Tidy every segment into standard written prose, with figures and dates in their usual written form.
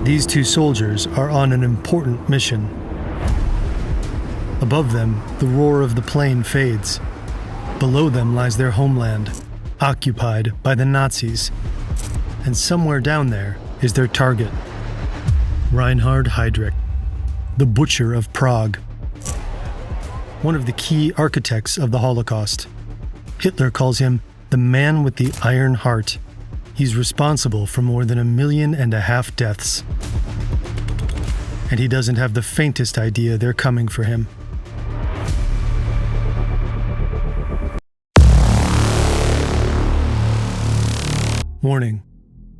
These two soldiers are on an important mission. Above them, the roar of the plane fades. Below them lies their homeland, occupied by the Nazis. And somewhere down there is their target, Reinhard Heydrich, the Butcher of Prague. One of the key architects of the Holocaust. Hitler calls him the man with the iron heart. He's responsible for more than 1.5 million deaths. And he doesn't have the faintest idea they're coming for him. Warning.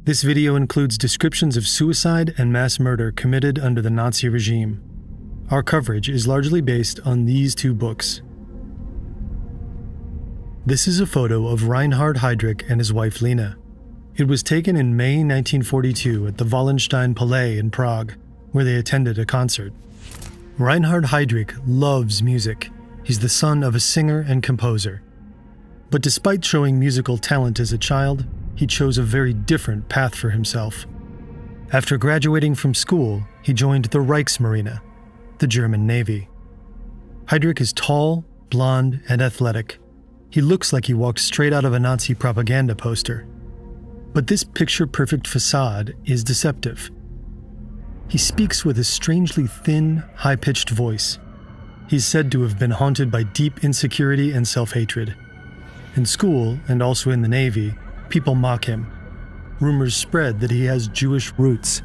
This video includes descriptions of suicide and mass murder committed under the Nazi regime. Our coverage is largely based on these two books. This is a photo of Reinhard Heydrich and his wife Lena. It was taken in May 1942 at the Wallenstein Palais in Prague, where they attended a concert. Reinhard Heydrich loves music. He's the son of a singer and composer. But despite showing musical talent as a child, he chose a very different path for himself. After graduating from school, he joined the Reichsmarine, the German Navy. Heydrich is tall, blonde, and athletic. He looks like he walked straight out of a Nazi propaganda poster. But this picture-perfect facade is deceptive. He speaks with a strangely thin, high-pitched voice. He's said to have been haunted by deep insecurity and self-hatred. In school, and also in the Navy, people mock him. Rumors spread that he has Jewish roots.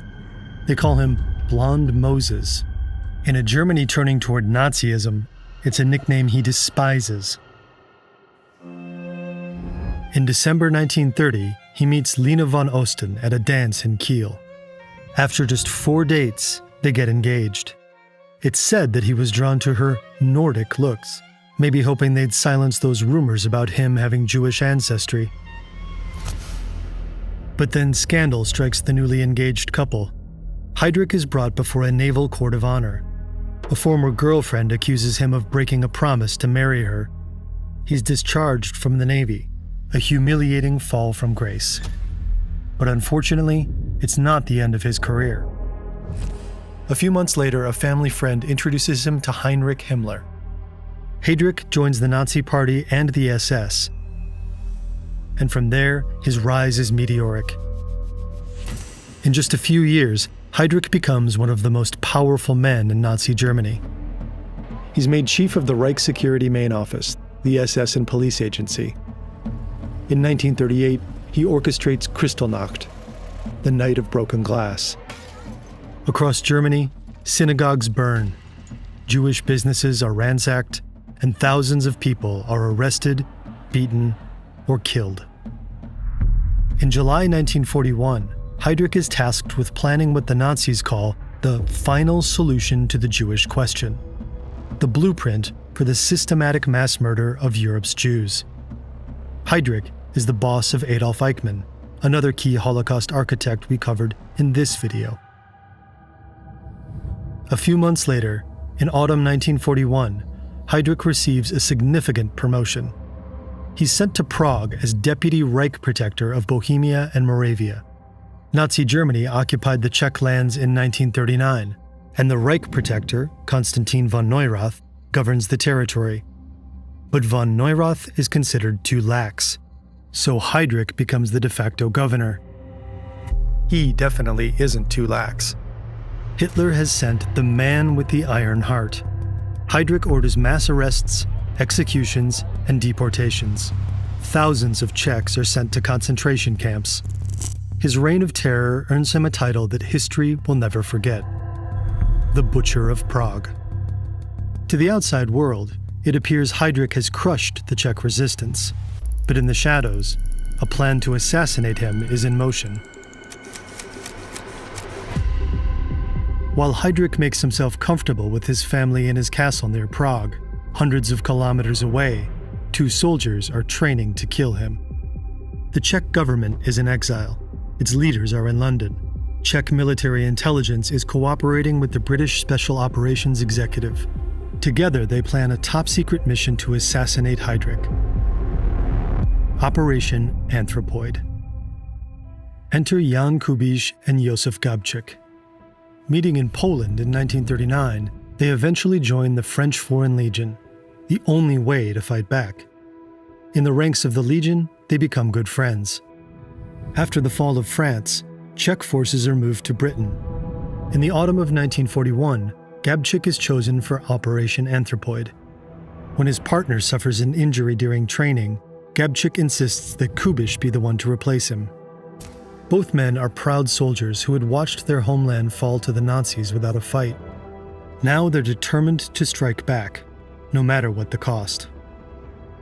They call him Blonde Moses. In a Germany turning toward Nazism, it's a nickname he despises. In December 1930, he meets Lena von Osten at a dance in Kiel. After just 4 dates, they get engaged. It's said that he was drawn to her Nordic looks, maybe hoping they'd silence those rumors about him having Jewish ancestry. But then scandal strikes the newly engaged couple. Heydrich is brought before a naval court of honor. A former girlfriend accuses him of breaking a promise to marry her. He's discharged from the Navy, a humiliating fall from grace. But unfortunately, it's not the end of his career. A few months later, a family friend introduces him to Heinrich Himmler. Heydrich joins the Nazi Party and the SS. And from there, his rise is meteoric. In just a few years, Heydrich becomes one of the most powerful men in Nazi Germany. He's made chief of the Reich Security Main Office, the SS and police agency. In 1938, he orchestrates Kristallnacht, the Night of Broken Glass. Across Germany, synagogues burn, Jewish businesses are ransacked, and thousands of people are arrested, beaten, or killed. In July 1941, Heydrich is tasked with planning what the Nazis call the final solution to the Jewish question, the blueprint for the systematic mass murder of Europe's Jews. Heydrich is the boss of Adolf Eichmann, another key Holocaust architect we covered in this video. A few months later, in autumn 1941, Heydrich receives a significant promotion. He's sent to Prague as Deputy Reich Protector of Bohemia and Moravia. Nazi Germany occupied the Czech lands in 1939, and the Reich Protector, Konstantin von Neurath, governs the territory. But von Neurath is considered too lax, so Heydrich becomes the de facto governor. He definitely isn't too lax. Hitler has sent the man with the iron heart. Heydrich orders mass arrests, executions, and deportations. Thousands of Czechs are sent to concentration camps. His reign of terror earns him a title that history will never forget: the Butcher of Prague. To the outside world, it appears Heydrich has crushed the Czech resistance, but in the shadows, a plan to assassinate him is in motion. While Heydrich makes himself comfortable with his family in his castle near Prague, hundreds of kilometers away, 2 soldiers are training to kill him. The Czech government is in exile. Its leaders are in London. Czech military intelligence is cooperating with the British Special Operations Executive. Together, they plan a top-secret mission to assassinate Heydrich. Operation Anthropoid. Enter Jan Kubiš and Josef Gabčík. Meeting in Poland in 1939, they eventually join the French Foreign Legion, the only way to fight back. In the ranks of the Legion, they become good friends. After the fall of France, Czech forces are moved to Britain. In the autumn of 1941, Gabčík is chosen for Operation Anthropoid. When his partner suffers an injury during training, Gabčík insists that Kubiš be the one to replace him. Both men are proud soldiers who had watched their homeland fall to the Nazis without a fight. Now they're determined to strike back, no matter what the cost.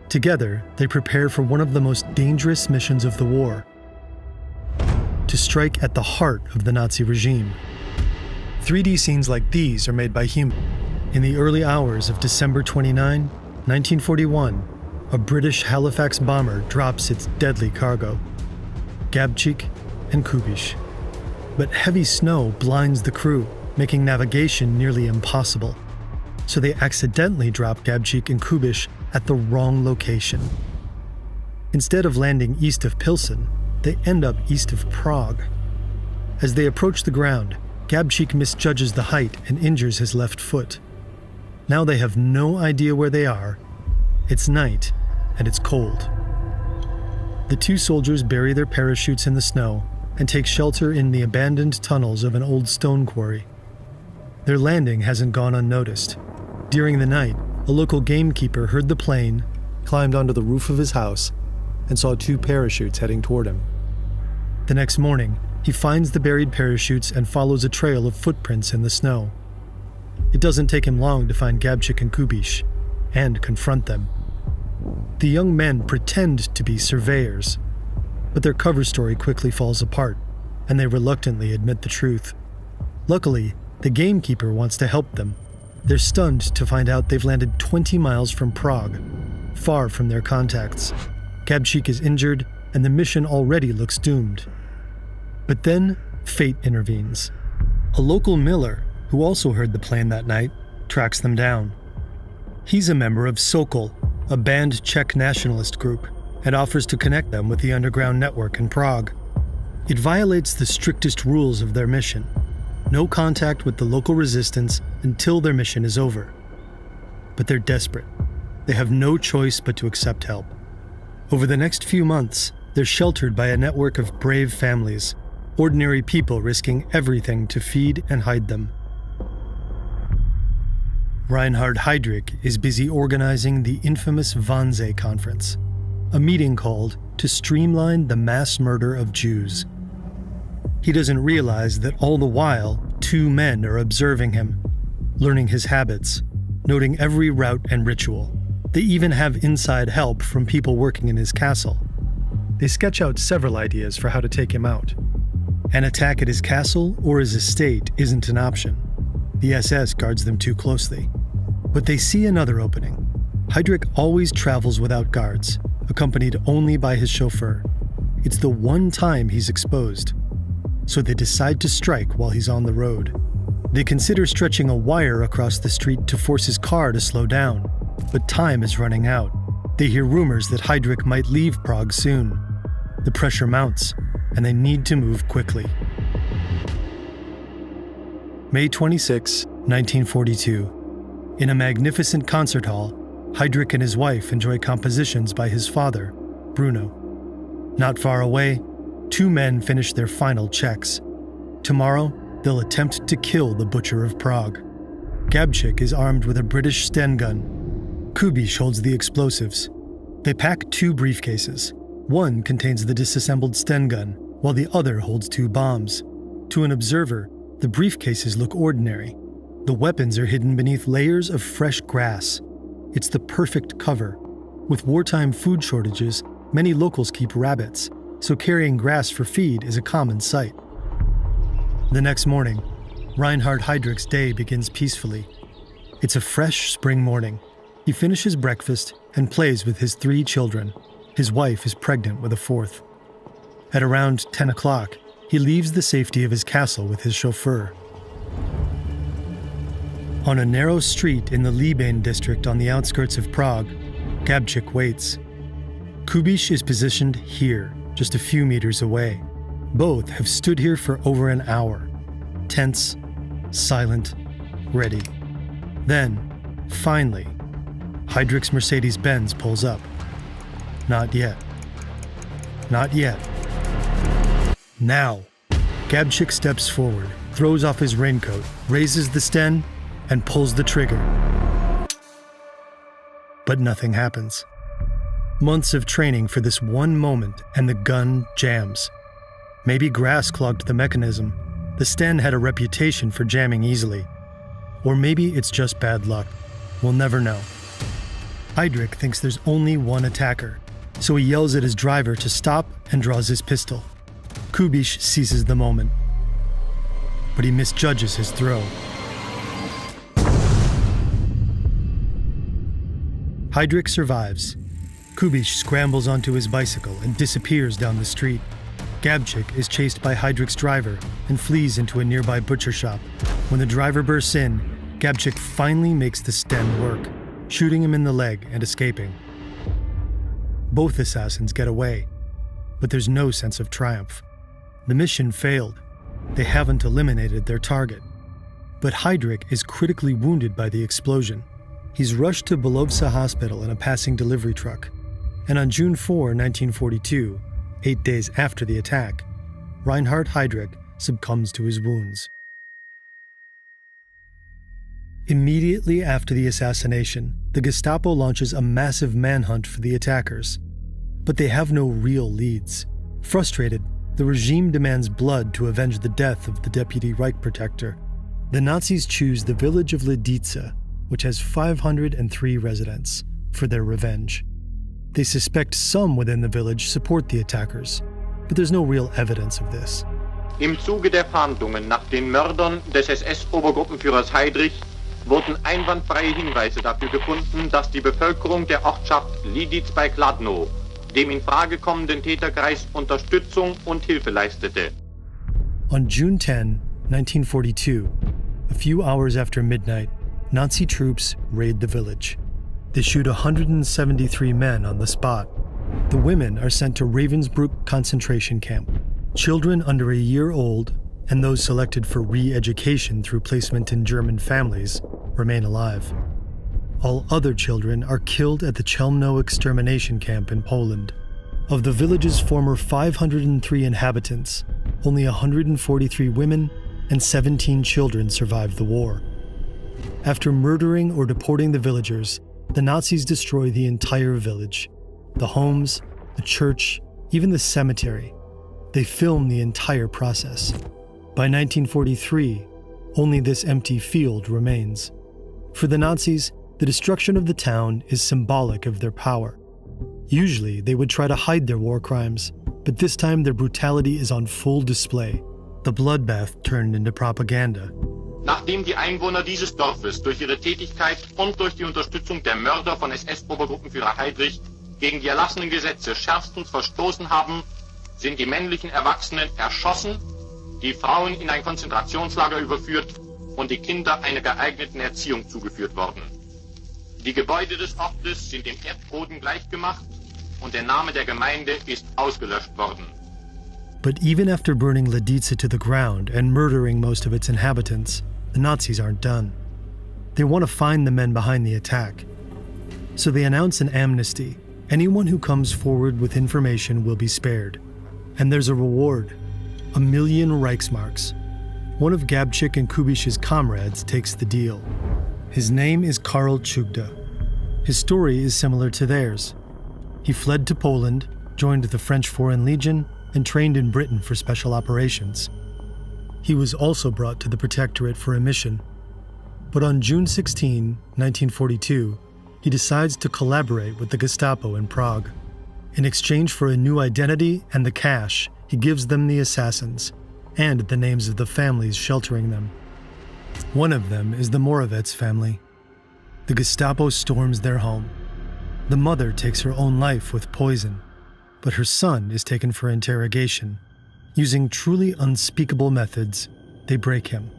Together, they prepare for one of the most dangerous missions of the war: to strike at the heart of the Nazi regime. 3D scenes like these are made by humans. In the early hours of December 29, 1941, a British Halifax bomber drops its deadly cargo: Gabčík and Kubiš. But heavy snow blinds the crew, making navigation nearly impossible. So they accidentally drop Gabčík and Kubiš at the wrong location. Instead of landing east of Pilsen, they end up east of Prague. As they approach the ground, Gabčík misjudges the height and injures his left foot. Now they have no idea where they are. It's night, and it's cold. The two soldiers bury their parachutes in the snow and take shelter in the abandoned tunnels of an old stone quarry. Their landing hasn't gone unnoticed. During the night, a local gamekeeper heard the plane, climbed onto the roof of his house, and saw two parachutes heading toward him. The next morning, he finds the buried parachutes and follows a trail of footprints in the snow. It doesn't take him long to find Gabčík and Kubiš and confront them. The young men pretend to be surveyors, but their cover story quickly falls apart, and they reluctantly admit the truth. Luckily, the gamekeeper wants to help them. They're stunned to find out they've landed 20 miles from Prague, far from their contacts. Gabčík is injured, and the mission already looks doomed. But then, fate intervenes. A local miller, who also heard the plane that night, tracks them down. He's a member of Sokol, a banned Czech nationalist group, and offers to connect them with the underground network in Prague. It violates the strictest rules of their mission: no contact with the local resistance until their mission is over. But they're desperate. They have no choice but to accept help. Over the next few months, they're sheltered by a network of brave families, ordinary people risking everything to feed and hide them. Reinhard Heydrich is busy organizing the infamous Wannsee Conference, a meeting called to streamline the mass murder of Jews. He doesn't realize that all the while, two men are observing him, learning his habits, noting every route and ritual. They even have inside help from people working in his castle. They sketch out several ideas for how to take him out. An attack at his castle or his estate isn't an option. The SS guards them too closely. But they see another opening. Heydrich always travels without guards, accompanied only by his chauffeur. It's the one time he's exposed. So they decide to strike while he's on the road. They consider stretching a wire across the street to force his car to slow down, but time is running out. They hear rumors that Heydrich might leave Prague soon. The pressure mounts, and they need to move quickly. May 26, 1942. In a magnificent concert hall, Heydrich and his wife enjoy compositions by his father, Bruno. Not far away, two men finish their final checks. Tomorrow, they'll attempt to kill the Butcher of Prague. Gabčík is armed with a British Sten gun. Kubiš holds the explosives. They pack two briefcases. One contains the disassembled Sten gun, while the other holds two bombs. To an observer, the briefcases look ordinary. The weapons are hidden beneath layers of fresh grass. It's the perfect cover. With wartime food shortages, many locals keep rabbits, so carrying grass for feed is a common sight. The next morning, Reinhard Heydrich's day begins peacefully. It's a fresh spring morning. He finishes breakfast and plays with his 3 children. His wife is pregnant with a 4th. At around 10 o'clock, he leaves the safety of his castle with his chauffeur. On a narrow street in the Líběň district on the outskirts of Prague, Gabčík waits. Kubiš is positioned here, just a few meters away. Both have stood here for over an hour, tense, silent, ready. Then, finally, Heydrich's Mercedes-Benz pulls up. Not yet. Not yet. Now. Gabčík steps forward, throws off his raincoat, raises the sten, and pulls the trigger. But nothing happens. Months of training for this one moment, and the gun jams. Maybe grass clogged the mechanism. The sten had a reputation for jamming easily. Or maybe it's just bad luck. We'll never know. Heydrich thinks there's only one attacker, so he yells at his driver to stop and draws his pistol. Kubiš seizes the moment, but he misjudges his throw. Heydrich survives. Kubiš scrambles onto his bicycle and disappears down the street. Gabčík is chased by Heydrich's driver and flees into a nearby butcher shop. When the driver bursts in, Gabčík finally makes the sten work, shooting him in the leg and escaping. Both assassins get away, but there's no sense of triumph. The mission failed. They haven't eliminated their target. But Heydrich is critically wounded by the explosion. He's rushed to Belovsa Hospital in a passing delivery truck. And on June 4, 1942, 8 days after the attack, Reinhard Heydrich succumbs to his wounds. Immediately after the assassination, the Gestapo launches a massive manhunt for the attackers. But they have no real leads. Frustrated, the regime demands blood to avenge the death of the deputy Reich protector. The Nazis choose the village of Lidice, which has 503 residents, for their revenge. They suspect some within the village support the attackers, but there's no real evidence of this. Im Zuge der Fahndungen nach den Mördern des SS-Obergruppenführers Heydrich wurden einwandfreie Hinweise dafür gefunden, dass die Bevölkerung der Ortschaft Lidice bei Kladno dem in Frage kommenden Täterkreis Unterstützung und Hilfe leistete. On June 10, 1942, a few hours after midnight, Nazi troops raid the village. They shoot 173 men on the spot. The women are sent to Ravensbrück concentration camp. Children under a year old, and those selected for re-education through placement in German families, remain alive. All other children are killed at the Chelmno extermination camp in Poland. Of the village's former 503 inhabitants, only 143 women and 17 children survived the war. After murdering or deporting the villagers, the Nazis destroy the entire village. The homes, the church, even the cemetery. They film the entire process. By 1943, only this empty field remains. For the Nazis, the destruction of the town is symbolic of their power. Usually, they would try to hide their war crimes, but this time their brutality is on full display. The bloodbath turned into propaganda. Nachdem die Einwohner dieses Dorfes durch ihre Tätigkeit und durch die Unterstützung der Mörder von SS-Obergruppenführer Heydrich gegen die erlassenen Gesetze schärfstens verstoßen haben, sind die männlichen Erwachsenen erschossen, die Frauen in ein Konzentrationslager überführt und die Kinder einer geeigneten Erziehung zugeführt worden. Die Gebäude des Ortes sind dem Erdboden gleichgemacht und der Name der Gemeinde ist ausgelöscht worden. But even after burning Lidice to the ground and murdering most of its inhabitants, the Nazis aren't done. They want to find the men behind the attack. So they announce an amnesty. Anyone who comes forward with information will be spared. And there's a reward, 1 million Reichsmarks. One of Gabčík and Kubiš's comrades takes the deal. His name is Karl Čugda. His story is similar to theirs. He fled to Poland, joined the French Foreign Legion, and trained in Britain for special operations. He was also brought to the Protectorate for a mission. But on June 16, 1942, he decides to collaborate with the Gestapo in Prague. In exchange for a new identity and the cash, he gives them the assassins, and the names of the families sheltering them. One of them is the Moravec family. The Gestapo storms their home. The mother takes her own life with poison, but her son is taken for interrogation. Using truly unspeakable methods, they break him.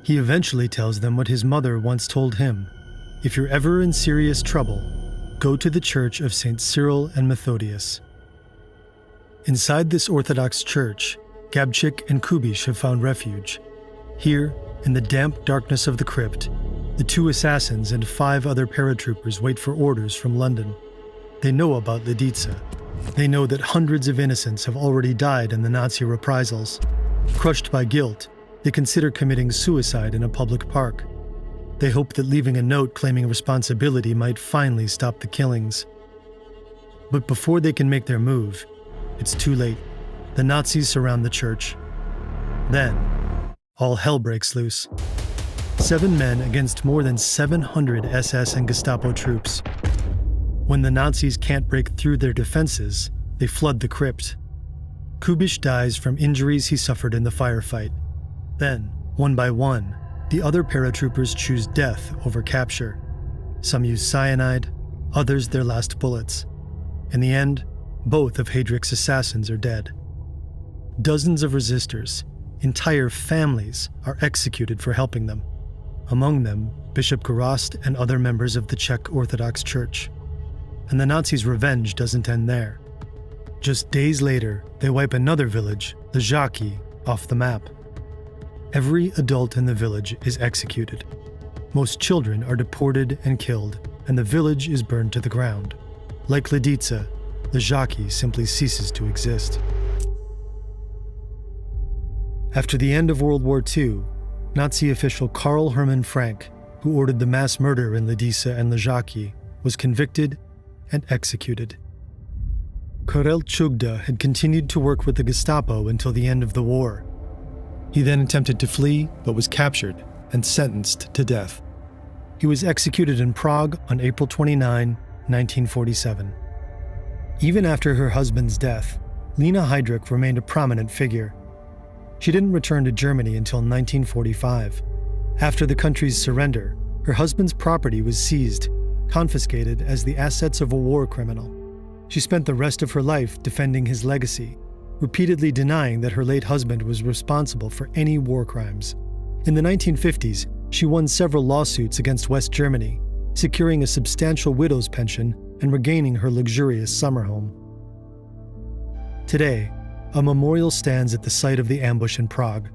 He eventually tells them what his mother once told him: if you're ever in serious trouble, go to the church of St. Cyril and Methodius. Inside this Orthodox church, Gabčík and Kubiš have found refuge. Here, In the damp darkness of the crypt, the 2 assassins and 5 other paratroopers wait for orders from London. They know about Lidice. They know that hundreds of innocents have already died in the Nazi reprisals. Crushed by guilt, they consider committing suicide in a public park. They hope that leaving a note claiming responsibility might finally stop the killings. But before they can make their move, it's too late. The Nazis surround the church. Then, all hell breaks loose. 7 men against more than 700 SS and Gestapo troops. When the Nazis can't break through their defenses, they flood the crypt. Kubisch dies from injuries he suffered in the firefight. Then, one by one, the other paratroopers choose death over capture. Some use cyanide, others their last bullets. In the end, both of Heydrich's assassins are dead. Dozens of resistors, entire families, are executed for helping them. Among them, Bishop Gorazd and other members of the Czech Orthodox Church. And the Nazis' revenge doesn't end there. Just days later, they wipe another village, Ležáky, off the map. Every adult in the village is executed. Most children are deported and killed, and the village is burned to the ground. Like Lidice, Ležáky simply ceases to exist. After the end of World War II, Nazi official Karl Hermann Frank, who ordered the mass murder in Lidice and Ležáky, was convicted and executed. Karel Čugda had continued to work with the Gestapo until the end of the war. He then attempted to flee, but was captured and sentenced to death. He was executed in Prague on April 29, 1947. Even after her husband's death, Lena Heydrich remained a prominent figure. She didn't return to Germany until 1945. After the country's surrender, her husband's property was seized, confiscated as the assets of a war criminal. She spent the rest of her life defending his legacy, repeatedly denying that her late husband was responsible for any war crimes. In the 1950s, she won several lawsuits against West Germany, securing a substantial widow's pension and regaining her luxurious summer home. Today, a memorial stands at the site of the ambush in Prague.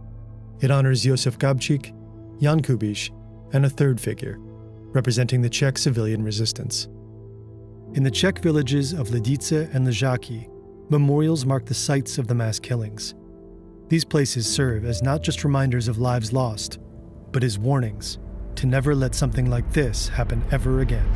It honors Josef Gabčík, Jan Kubiš, and a third figure, representing the Czech civilian resistance. In the Czech villages of Lidice and Ležáky, memorials mark the sites of the mass killings. These places serve as not just reminders of lives lost, but as warnings to never let something like this happen ever again.